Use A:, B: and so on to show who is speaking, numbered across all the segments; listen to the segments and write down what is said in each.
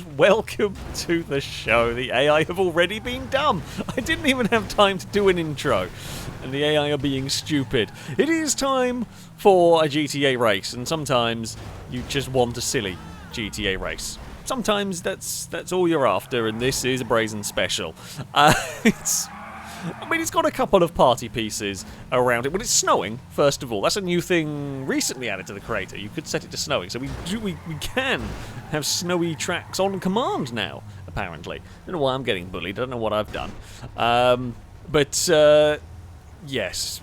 A: and welcome to the show. The AI have already been dumb. I didn't even have time to do an intro, and the AI are being stupid. It is time for a GTA race, and sometimes you just want a silly GTA race. Sometimes that's all you're after, and this is a Brazen Special. It's got a couple of party pieces around it. Well, it's snowing, first of all. That's a new thing recently added to the creator. You could set it to snowing. So we can have snowy tracks on command now, apparently. I don't know why I'm getting bullied. I don't know what I've done. Yes.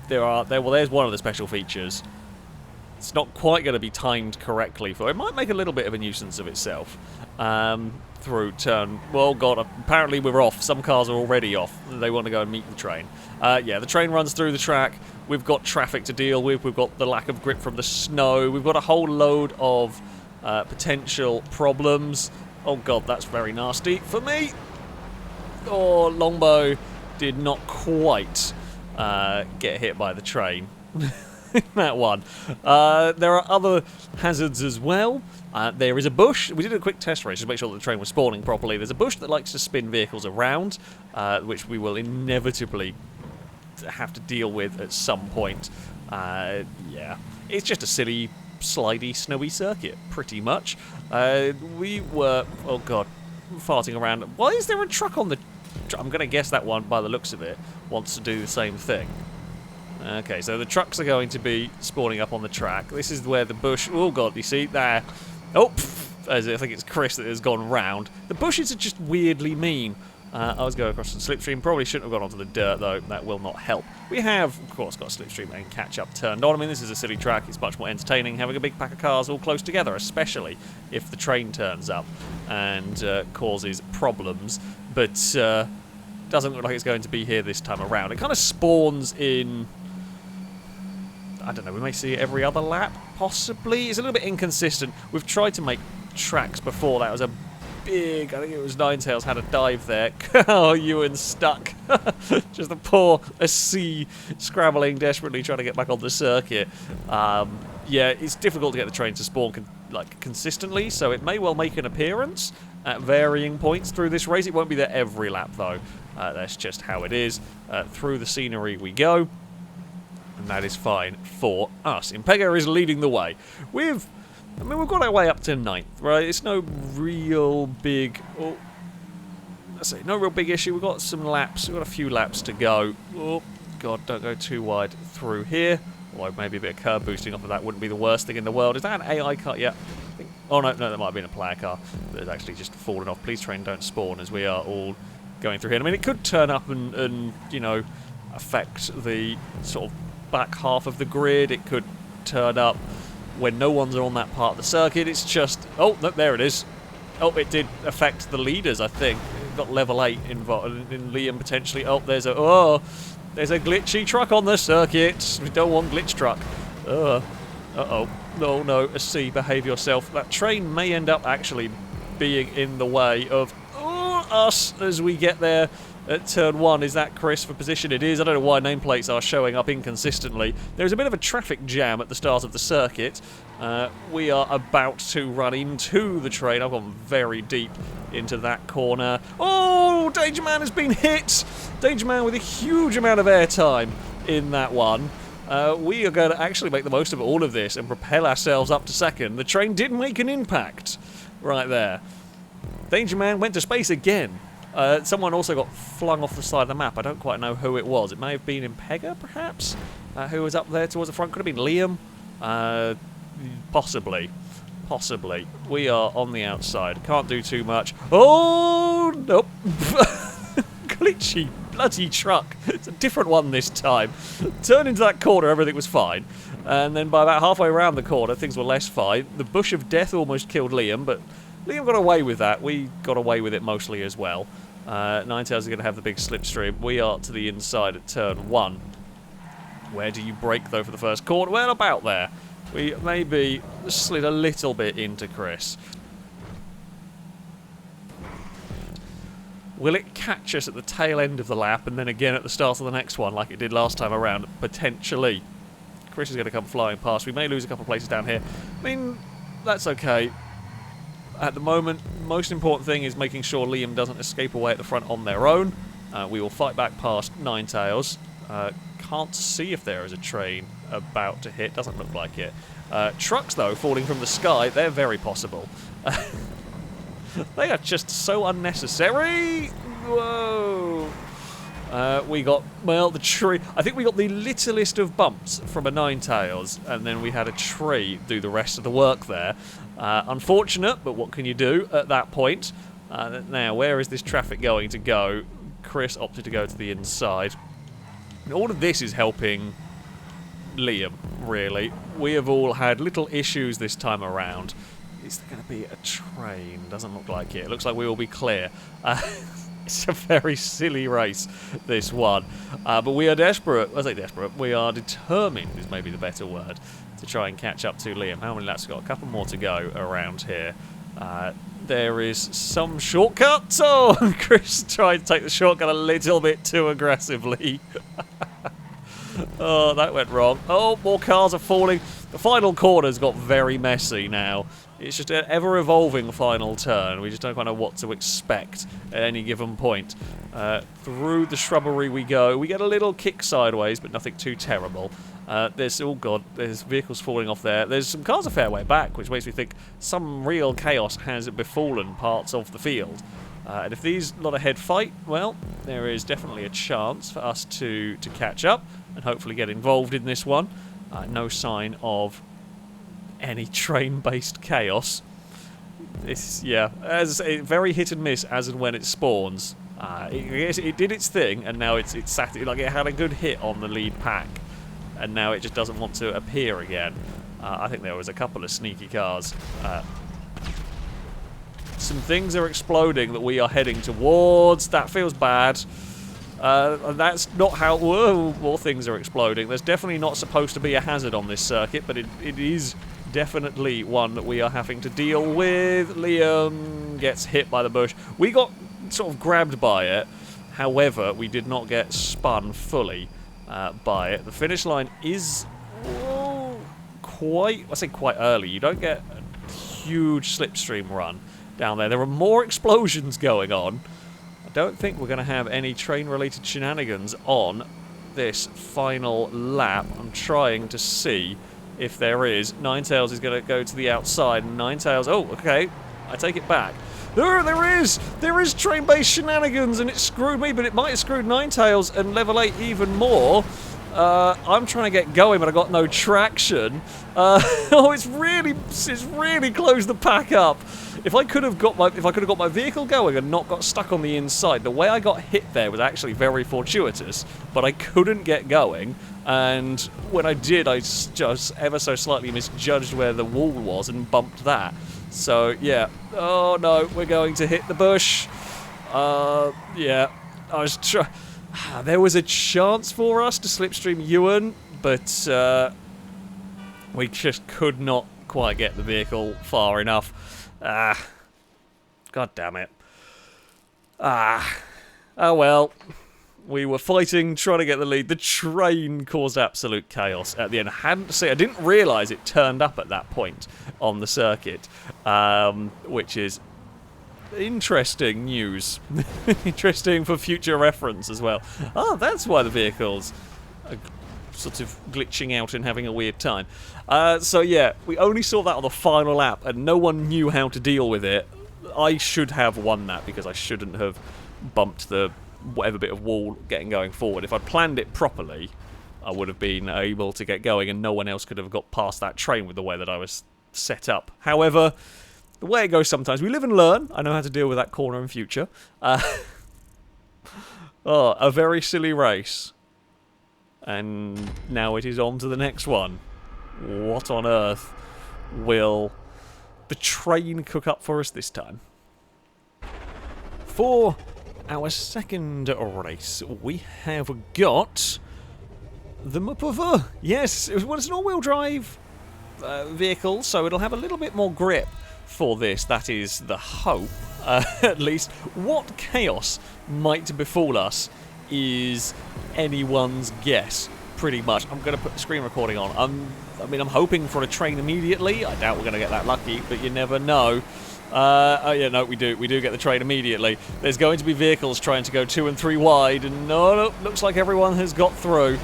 A: There's one of the special features. It's not quite going to be timed correctly for it. It might make a little bit of a nuisance of itself. Through turn. Well, God, apparently we're off. Some cars are already off. They want to go and meet the train. Yeah, the train runs through the track. We've got traffic to deal with. We've got the lack of grip from the snow. We've got a whole load of potential problems. Oh, God, that's very nasty for me. Oh, Longbow did not quite get hit by the train. That one. There are other hazards as well. There is a bush. We did a quick test race to make sure that the train was spawning properly. There's a bush that likes to spin vehicles around, which we will inevitably have to deal with at some point. Yeah, it's just a silly, slidey, snowy circuit, pretty much. We were, oh God, farting around. Why is there a truck on the... I'm going to guess that one, by the looks of it, wants to do the same thing. Okay, so the trucks are going to be spawning up on the track. This is where the bush... Oh, God, you see? There. Oh, I think it's Chris that has gone round. The bushes are just weirdly mean. I was going across the slipstream. Probably shouldn't have gone onto the dirt, though. That will not help. We have, of course, got a slipstream and catch-up turned on. I mean, this is a silly track. It's much more entertaining having a big pack of cars all close together, especially if the train turns up and causes problems. But doesn't look like it's going to be here this time around. It kind of spawns in... I don't know, we may see it every other lap, possibly. It's a little bit inconsistent. We've tried to make tracks before. That was a big... I think it was Ninetales had a dive there. Oh, Ewan stuck. Just the poor SC scrabbling desperately trying to get back on the circuit. Yeah, it's difficult to get the train to spawn consistently, so it may well make an appearance at varying points through this race. It won't be there every lap, though. That's just how it is. Through the scenery we go. And that is fine for us. Impega is leading the way. We've got our way up to 9th, right? It's no real big... Oh, let's say, no real big issue. We've got some laps. We've got a few laps to go. Oh, God, don't go too wide through here. Or maybe a bit of curb boosting off of that wouldn't be the worst thing in the world. Is that an AI car? Yeah. Oh, no, that might have been a player car that has actually just fallen off. Please, train, don't spawn as we are all going through here. I mean, it could turn up and you know, affect the sort of back half of the grid. It could turn up when no one's on that part of the circuit. It's just... Oh, no, there it is. Oh, it did affect the leaders, I think. It got level 8 involved in Liam, potentially. Oh, there's a glitchy truck on the circuit. We don't want glitch truck. Uh-oh. No, a C, behave yourself. That train may end up actually being in the way of us as we get there. At turn 1, is that Chris for position? It is. I don't know why nameplates are showing up inconsistently. There's a bit of a traffic jam at the start of the circuit. We are about to run into the train. I've gone very deep into that corner. Oh, Danger Man has been hit! Danger Man with a huge amount of airtime in that one. We are going to actually make the most of all of this and propel ourselves up to 2nd. The train did make an impact right there. Danger Man went to space again. Someone also got flung off the side of the map. I don't quite know who it was. It may have been Impega, perhaps? Who was up there towards the front? Could have been Liam? Possibly. We are on the outside. Can't do too much. Oh, nope. Glitchy bloody truck. It's a different one this time. Turned into that corner, everything was fine. And then by about halfway around the corner, things were less fine. The bush of death almost killed Liam, but Liam got away with that. We got away with it mostly as well. Ninetales is going to have the big slipstream. We are to the inside at turn 1. Where do you brake, though, for the first corner? Well, about there. We maybe slid a little bit into Chris. Will it catch us at the tail end of the lap and then again at the start of the next one like it did last time around? Potentially. Chris is going to come flying past. We may lose a couple of places down here. I mean, that's okay. At the moment, most important thing is making sure Liam doesn't escape away at the front on their own. We will fight back past Ninetales. Can't see if there is a train about to hit. Doesn't look like it. Trucks, though, falling from the sky, they're very possible. They are just so unnecessary. Whoa. We got, well, the tree. I think we got the littlest of bumps from a Ninetales, and then we had a tree do the rest of the work there. Unfortunate, but what can you do at that point? Now, where is this traffic going to go? Chris opted to go to the inside. And all of this is helping Liam, really. We have all had little issues this time around. Is there going to be a train? Doesn't look like it. It looks like we will be clear. It's a very silly race, this one. But we are desperate. I say desperate. We are determined, is maybe the better word, to try and catch up to Liam. How many laps we got? A couple more to go around here. There is some shortcut. Oh, Chris tried to take the shortcut a little bit too aggressively. Oh, that went wrong. Oh, more cars are falling. The final corner's got very messy now. It's just an ever-evolving final turn. We just don't quite know what to expect at any given point. Through the shrubbery we go. We get a little kick sideways, but nothing too terrible. Oh god, there's vehicles falling off there. There's some cars a fair way back, which makes me think some real chaos has befallen parts of the field. And if these lot ahead fight, well, there is definitely a chance for us to catch up and hopefully get involved in this one. No sign of any train-based chaos. It's, yeah, as a very hit and miss as and when it spawns. It did its thing, and now it's sat, like it had a good hit on the lead pack, and now it just doesn't want to appear again. I think there was a couple of sneaky cars. Some things are exploding that we are heading towards. That feels bad. And that's not how... Whoa, more things are exploding. There's definitely not supposed to be a hazard on this circuit, but it is definitely one that we are having to deal with. Liam gets hit by the bush. We got sort of grabbed by it. However, we did not get spun fully by it. The finish line is quite early. You don't get a huge slipstream run down there. There are more explosions going on. I don't think we're going to have any train-related shenanigans on this final lap. I'm trying to see if there is. Ninetales is going to go to the outside. Ninetales... Oh, okay. I take it back. There is train-based shenanigans, and it screwed me, but it might have screwed Ninetales and Level 8 even more. I'm trying to get going, but I got no traction. Oh, it's really closed the pack up. If I could have got my vehicle going and not got stuck on the inside, the way I got hit there was actually very fortuitous, but I couldn't get going, and when I did, I just ever so slightly misjudged where the wall was and bumped that. So, yeah. Oh, no, we're going to hit the bush. Yeah. There was a chance for us to slipstream Ewan, but we just could not quite get the vehicle far enough. God damn it. Oh well. We were fighting, trying to get the lead. The train caused absolute chaos at the end. I didn't realise it turned up at that point on the circuit, which is interesting news. Interesting for future reference as well. Oh, that's why the vehicles are sort of glitching out and having a weird time. So yeah, we only saw that on the final lap, and no one knew how to deal with it. I should have won that because I shouldn't have bumped the whatever bit of wall going forward. If I'd planned it properly, I would have been able to get going, and no one else could have got past that train with the way that I was set up. However, the way it goes sometimes, we live and learn. I know how to deal with that corner in future. Oh, a very silly race. And now it is on to the next one. What on earth will the train cook up for us this time? For our second race, we have got the Mupava. Yes, it's an all-wheel drive vehicle, so it'll have a little bit more grip for this. That is the hope, at least. What chaos might befall us is anyone's guess, pretty much. I'm going to put the screen recording on. I'm hoping for a train immediately. I doubt we're going to get that lucky, but you never know. Oh yeah, no, we do get the train immediately. There's going to be vehicles trying to go 2 and 3 wide, and no, looks like everyone has got through.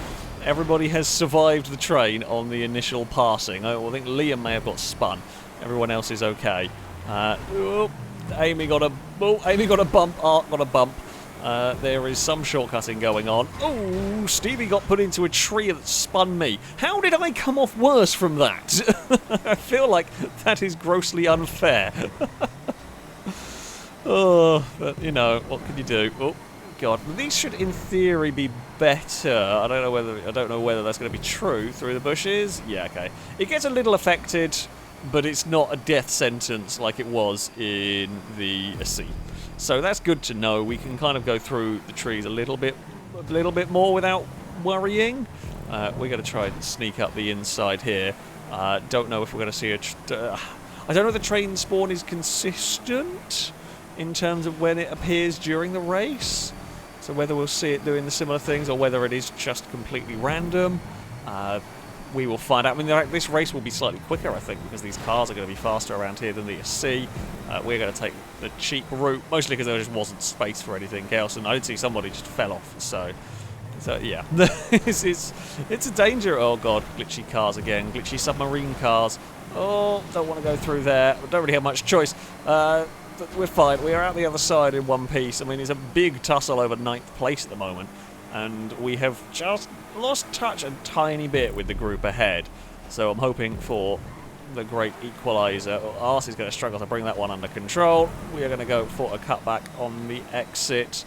A: Everybody has survived the train on the initial passing. I think Liam may have got spun. Everyone else is okay. Amy got a bump. Art got a bump. There is some shortcutting going on. Oh, Stevie got put into a tree that spun me. How did I come off worse from that? I feel like that is grossly unfair. Oh, but you know, what can you do? Oh God, these should in theory be better. I don't know whether that's going to be true through the bushes. Yeah, okay. It gets a little affected, but it's not a death sentence like it was in the sea. So that's good to know. We can kind of go through the trees a little bit more without worrying. We're going to try and sneak up the inside here. Don't know if we're going to see I don't know if the train spawn is consistent in terms of when it appears during the race. So whether we'll see it doing the similar things or whether it is just completely random. We will find out. I mean, this race will be slightly quicker, I think, because these cars are going to be faster around here than the sea. We're going to take the cheap route, mostly because there just wasn't space for anything else, and I did see somebody just fell off. So yeah, it's a danger. Oh God, glitchy cars again, glitchy submarine cars. Oh, don't want to go through there. We don't really have much choice. But we're fine. We are out the other side in one piece. I mean, it's a big tussle over 9th place at the moment. And we have just lost touch a tiny bit with the group ahead. So I'm hoping for the great equaliser. Arse is going to struggle to bring that one under control. We are going to go for a cutback on the exit.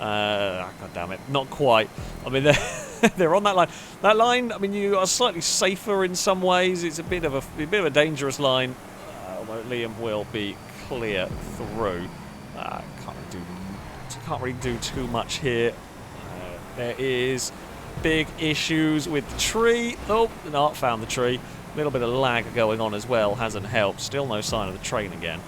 A: God damn it, not quite. I mean, they're on that line. That line, I mean, you are slightly safer in some ways. It's a bit of a dangerous line. Although Liam will be clear through. Can't really do too much here. There is big issues with the tree. Oh, not found the tree. A little bit of lag going on as well, hasn't helped. Still no sign of the train again.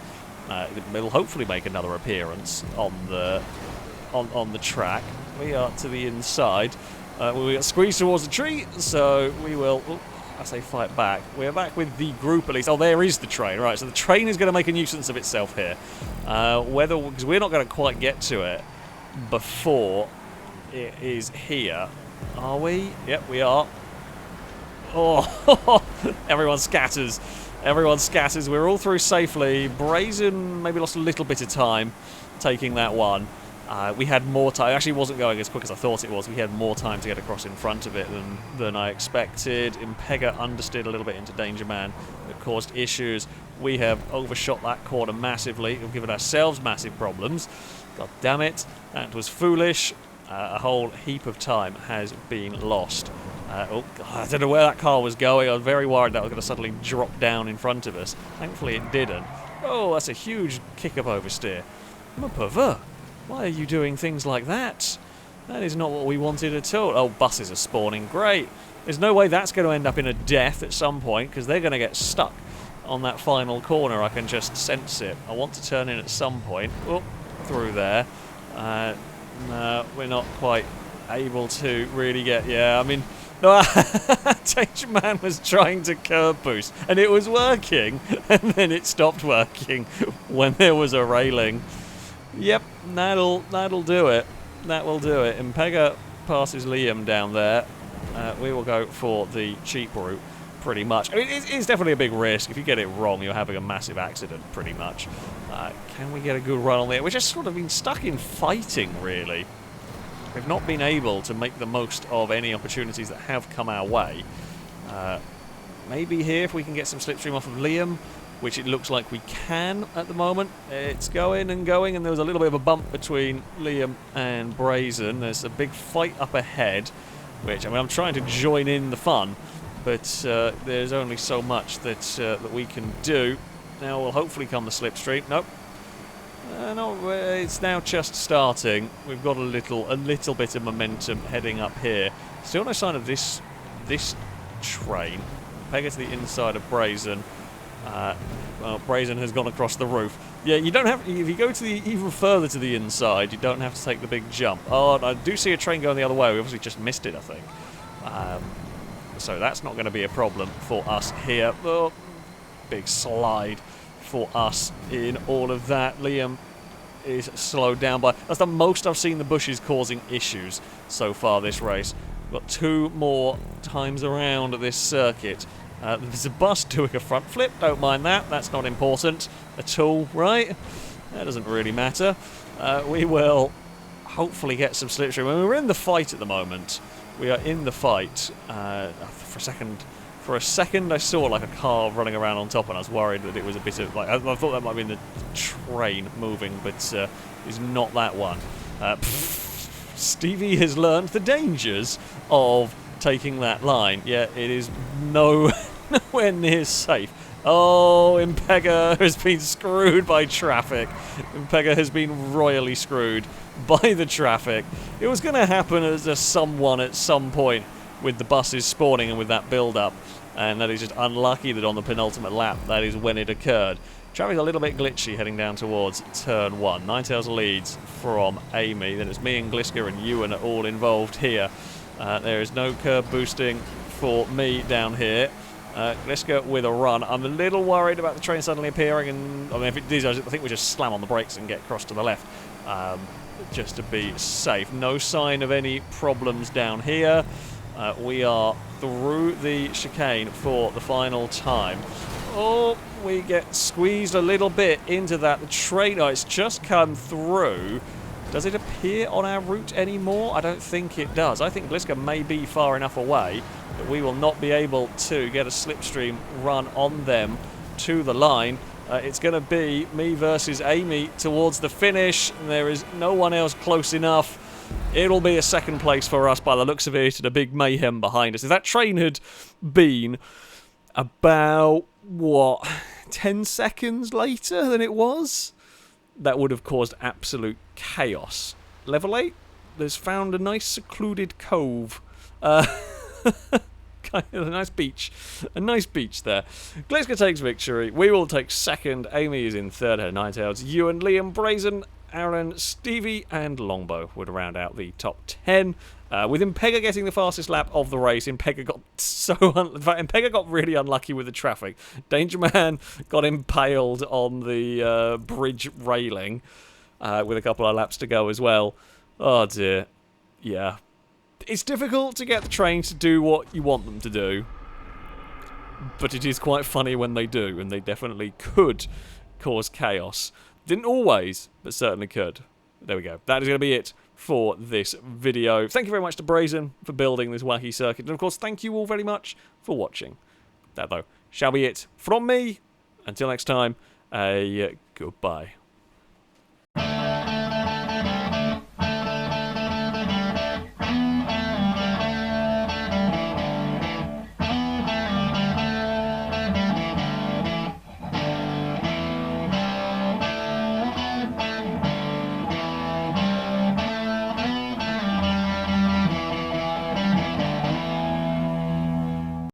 A: It'll hopefully make another appearance on the track. We are to the inside. We got squeezed towards the tree, so we will. I say fight back. We're back with the group at least. Oh, there is the train. Right, so the train is going to make a nuisance of itself here. Because we're not going to quite get to it before it is here. Are we? Yep, we are. Oh, everyone scatters. Everyone scatters. We're all through safely. Brazen maybe lost a little bit of time taking that one. We had more time. It actually wasn't going as quick as I thought it was. We had more time to get across in front of it than I expected. Impega understeered a little bit into Danger Man. It caused issues. We have overshot that corner massively. We've given ourselves massive problems. God damn it. That was foolish. A whole heap of time has been lost. Oh, God, I don't know where that car was going. I was very worried that was going to suddenly drop down in front of us. Thankfully it didn't. Oh, that's a huge kick-up oversteer. I'm a pervert. Why are you doing things like that? That is not what we wanted at all. Oh, buses are spawning. Great. There's no way that's going to end up in a death at some point, because they're going to get stuck on that final corner. I can just sense it. I want to turn in at some point. Oh, through there. No, we're not quite able to really get... Yeah, I mean... Danger Man was trying to curb boost, and it was working, and then it stopped working when there was a railing. Yep, that'll do it. That will do it. Impega passes Liam down there. We will go for the cheap route, pretty much. I mean, it's definitely a big risk. If you get it wrong, you're having a massive accident, pretty much. Can we get a good run on there? We've just sort of been stuck in fighting, really. We've not been able to make the most of any opportunities that have come our way. Maybe here, if we can get some slipstream off of Liam, which it looks like we can at the moment. It's going and going, and there was a little bit of a bump between Liam and Brazen. There's a big fight up ahead, which, I mean, I'm trying to join in the fun, but there's only so much that we can do. Now will hopefully come the slipstream. Nope. No, it's now just starting. We've got a little bit of momentum heading up here. Still no sign of this train. Peg it to the inside of Brazen. Well, Brazen has gone across the roof. Yeah, you don't have. If you go to even further to the inside, you don't have to take the big jump. Oh, I do see a train going the other way. We obviously just missed it, I think. So that's not going to be a problem for us here. Oh, big slide for us in all of that. Liam is slowed down by... That's the most I've seen the bushes causing issues so far this race. We've got 2 more times around this circuit. There's a bus doing a front flip. Don't mind that. That's not important at all, right? That doesn't really matter. We will hopefully get some slipstream. I mean, we're in the fight at the moment. We are in the fight. For a second, I saw like a car running around on top, and I was worried that it was a bit of like I thought that might have been the train moving, but it's not that one. Stevie has learned the dangers of taking that line. Yeah, it is nowhere near safe. Oh, Impega has been screwed by traffic. Impega has been royally screwed by the traffic. It was going to happen as a someone at some point with the buses spawning and with that build-up, and that is just unlucky that on the penultimate lap that is when it occurred. Traffic's a little bit glitchy heading down towards turn 1. Ninetales leads from Amy, then it's me and Gliska and Ewan are all involved here. There is no curb boosting for me down here. Gliska with a run. I'm a little worried about the train suddenly appearing, and I mean, if it does, I think we just slam on the brakes and get across to the left, just to be safe. No sign of any problems down here. We are through the chicane for the final time. Oh, we get squeezed a little bit into that. The train, oh, it's just come through. Does it appear on our route anymore? I don't think it does. I think Gliska may be far enough away that we will not be able to get a slipstream run on them to the line. It's going to be me versus Amy towards the finish, and there is no one else close enough. It'll be a second place for us by the looks of it, and a big mayhem behind us. If that train had been about, 10 seconds later than it was, that would have caused absolute chaos. Level 8 has found a nice secluded cove. Kind of a nice beach. A nice beach there. Gliska takes victory. We will take second. Amy is in third. Her Ninetales. Ewan, Liam, Brazen, Aaron, Stevie, and Longbow would round out the top 10. With Impega getting the fastest lap of the race, Impega got really unlucky with the traffic. Danger Man got impaled on the bridge railing with a couple of laps to go as well. Oh dear. Yeah. It's difficult to get the train to do what you want them to do, but it is quite funny when they do, and they definitely could cause chaos. Didn't always, but certainly could. There we go. That is going to be it for this video. Thank you very much to Brazen for building this wacky circuit, and of course, thank you all very much for watching. That, though, shall be it from me. Until next time, goodbye.